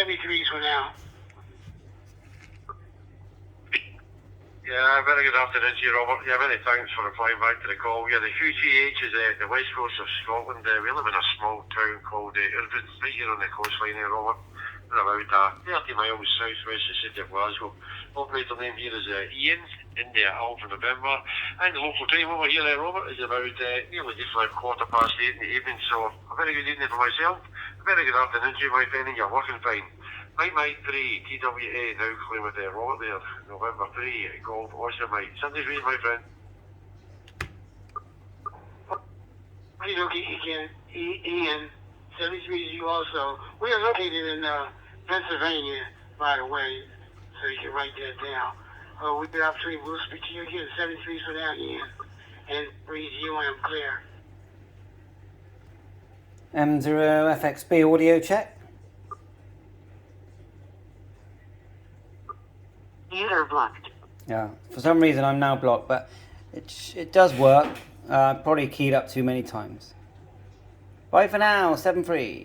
73s for now. Yeah, very good afternoon to you, Robert. Yeah, many thanks for replying back to the call. Yeah, the QTH is the west coast of Scotland. We live in a small town called Irvine, right here on the coastline here, Robert. We're about 30 miles southwest of the city of Glasgow. Operator name here is Ian, India Alpha November. And the local time over here, Robert, is about nearly just like 8:15 in the evening. So a very good evening for myself. A very good afternoon to you, my friend, and you're working fine. Mike 3, TWA, now claim with Robert there, November 3, Golf, Oscar Mike. Sundays read, my friend. Okay, again, Ian, 73 is you also. We are located in Pennsylvania, by the way, so you can write that down. We get opportunity, we'll speak to you again, 73 for now, Ian, and read UM clear. M0FXB audio check. User blocked. Yeah, for some reason I'm now blocked, but it does work. Probably keyed up too many times. Bye for now, 7-3.